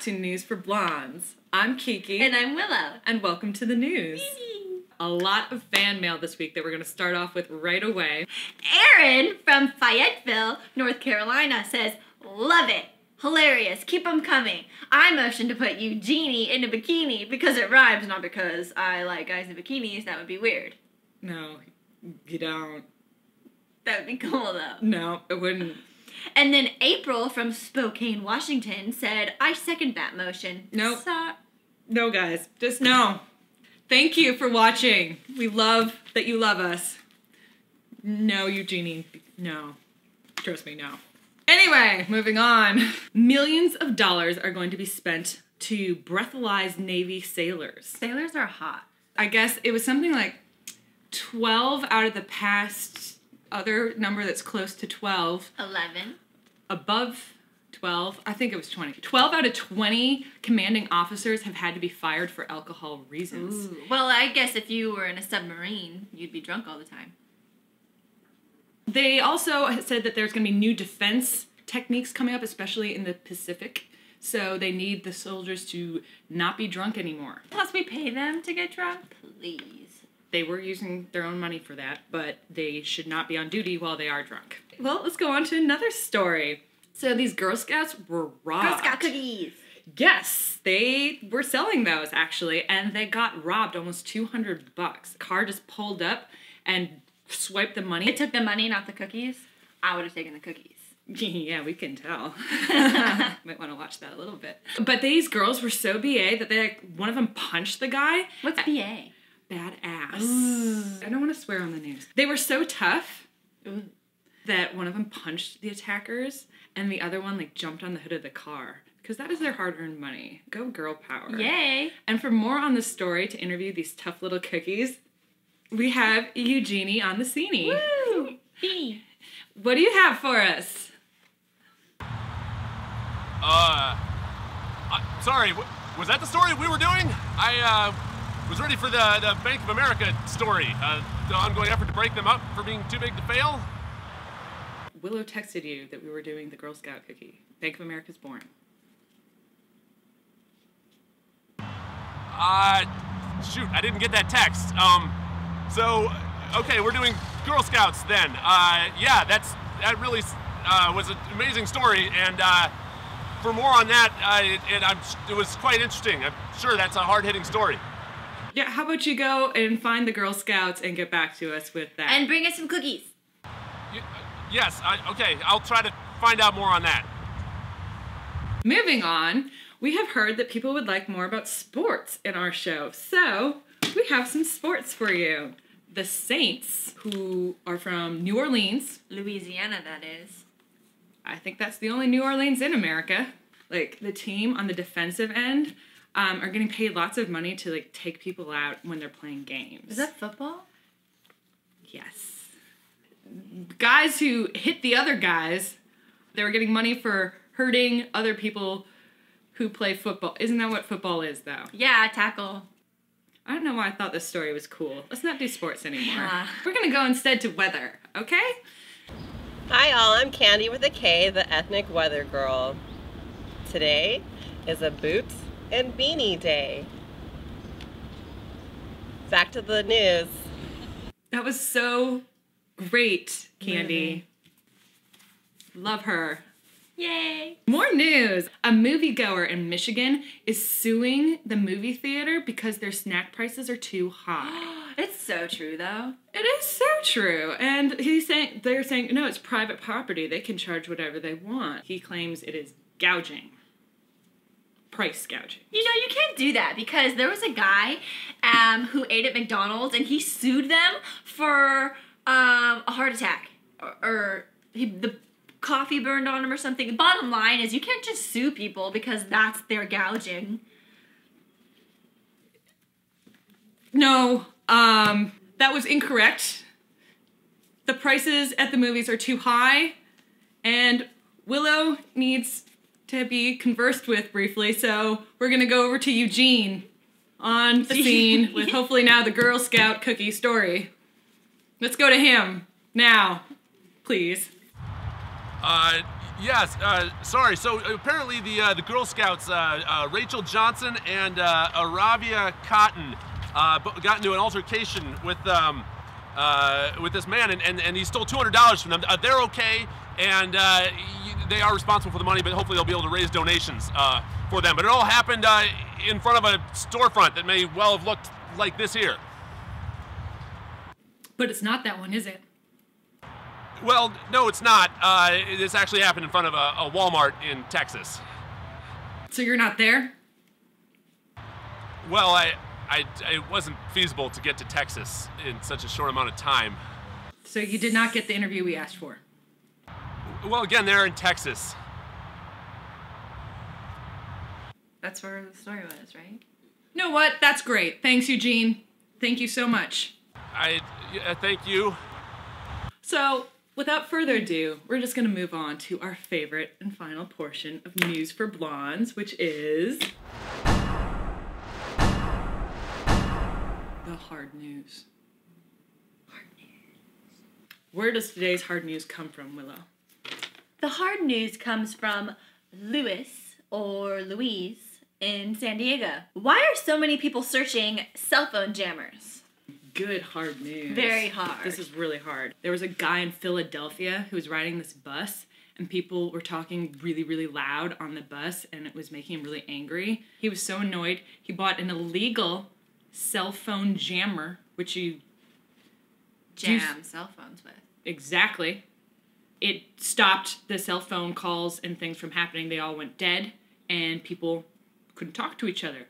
to News for Blondes. I'm Kiki. And I'm Willow. And welcome to the news. A lot of fan mail this week that we're going to start off with right away. Erin from Fayetteville, North Carolina says, love it. Hilarious. Keep them coming. I motion to put Eugenie in a bikini because it rhymes, not because I like guys in bikinis. That would be weird. No, you don't. That would be cool, though. No, it wouldn't. And then April from Spokane, Washington said, I second that motion. Nope. No, guys. Just no. Thank you for watching. We love that you love us. No, Eugenie. No. Trust me, no. Anyway, moving on. Millions of dollars are going to be spent to breathalyze Navy sailors. Sailors are hot. I guess it was something like 12 out of the past other number that's close to 12. 11. Above 12, I think it was 20. 12 out of 20 commanding officers have had to be fired for alcohol reasons. Ooh. Well, I guess if you were in a submarine, you'd be drunk all the time. They also said that there's going to be new defense techniques coming up, especially in the Pacific. So they need the soldiers to not be drunk anymore. Plus we pay them to get drunk? Please. They were using their own money for that, but they should not be on duty while they are drunk. Well, let's go on to another story. So these Girl Scouts were robbed. Girl Scout cookies. Yes, they were selling those actually, and they got robbed almost $200. The car just pulled up and swiped the money. It took the money, not the cookies. I would have taken the cookies. Yeah, we can tell. Might want to watch that a little bit. But these girls were so BA that one of them punched the guy. What's BA? Badass. Ooh. I don't want to swear on the news. They were so tough Ooh. that one of them punched the attackers and the other one jumped on the hood of the car because that is their hard-earned money. Go girl power. Yay. And for more on the story, to interview these tough little cookies, we have Eugenie on the scene. Woo! Hey. What do you have for us? Sorry, was that the story we were doing? I was ready for the Bank of America story, the ongoing effort to break them up for being too big to fail. Willow texted you that we were doing the Girl Scout cookie. Bank of America's born. Shoot, I didn't get that text. Okay, we're doing Girl Scouts then. Yeah, that really was an amazing story, and for more on that, it was quite interesting. I'm sure that's a hard-hitting story. Yeah, how about you go and find the Girl Scouts and get back to us with that. And bring us some cookies. Yes, okay, I'll try to find out more on that. Moving on, we have heard that people would like more about sports in our show, so we have some sports for you. The Saints, who are from New Orleans. Louisiana, that is. I think that's the only New Orleans in America. The team on the defensive end are getting paid lots of money to, take people out when they're playing games. Is that football? Yes. Guys who hit the other guys, they were getting money for hurting other people who play football. Isn't that what football is, though? Yeah, tackle. I don't know why I thought this story was cool. Let's not do sports anymore. We're going to go instead to weather, okay? Hi all, I'm Candy with a K, the ethnic weather girl. Today is a boots and beanie day. Back to the news. That was so great, Candy. Love her. Yay! More news! A moviegoer in Michigan is suing the movie theater because their snack prices are too high. It's so true, though. It is so true. And they're saying, no, it's private property. They can charge whatever they want. He claims it is gouging. Price gouging. You know, you can't do that because there was a guy who ate at McDonald's and he sued them for a heart attack. The coffee burned on him or something. The bottom line is you can't just sue people because that's their gouging. No, that was incorrect. The prices at the movies are too high, and Willow needs to be conversed with briefly, so we're gonna go over to Eugene on the scene with hopefully now the Girl Scout cookie story. Let's go to him now, please. Yes, sorry. So apparently the Girl Scouts, Rachel Johnson and Aravia Cotton, got into an altercation with this man, and he stole $200 from them. They're okay, and they are responsible for the money, but hopefully they'll be able to raise donations for them. But it all happened in front of a storefront that may well have looked like this here. But it's not that one, is it? Well, no, it's not. This actually happened in front of a Walmart in Texas. So you're not there? Well, it wasn't feasible to get to Texas in such a short amount of time. So you did not get the interview we asked for? Well, again, they're in Texas. That's where the story was, right? You know what? That's great. Thanks, Eugene. Thank you so much. Thank you. So, without further ado, we're just going to move on to our favorite and final portion of News for Blondes, which is the hard news. Hard news. Where does today's hard news come from, Willow? The hard news comes from Louis or Louise in San Diego. Why are so many people searching cell phone jammers? Good hard news. Very hard. This is really hard. There was a guy in Philadelphia who was riding this bus, and people were talking really, really loud on the bus, and it was making him really angry. He was so annoyed, he bought an illegal cell phone jammer, which you Jam cell phones with. Exactly. It stopped the cell phone calls and things from happening. They all went dead, and people couldn't talk to each other.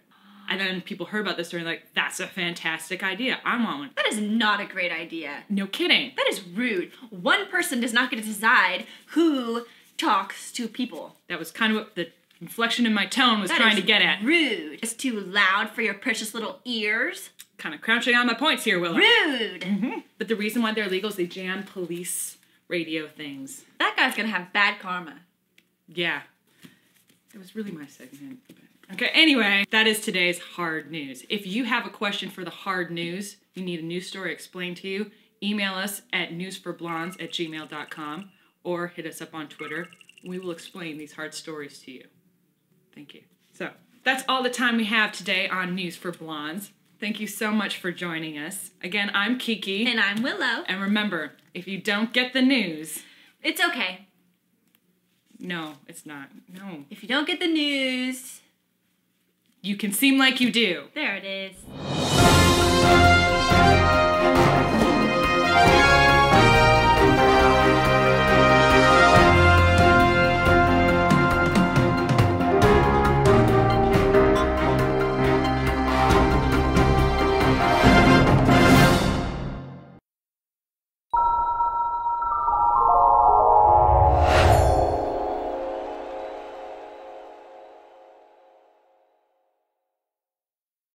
And then people heard about this story and like, that's a fantastic idea. I want one. That is not a great idea. No kidding. That is rude. One person does not get to decide who talks to people. That was kind of what the inflection in my tone was trying to get at. Rude. It's too loud for your precious little ears. Kind of crouching on my points here, Willow. Rude. Mm-hmm. But the reason why they're illegal is they jam police radio things. That guy's gonna have bad karma. Yeah. It was really my segment. Okay, anyway, that is today's hard news. If you have a question for the hard news, you need a news story explained to you, email us at newsforblondes@gmail.com or hit us up on Twitter. We will explain these hard stories to you. Thank you. So, that's all the time we have today on News for Blondes. Thank you so much for joining us. Again, I'm Kiki. And I'm Willow. And remember, if you don't get the news... It's okay. No, it's not. No. If you don't get the news... You can seem like you do. There it is.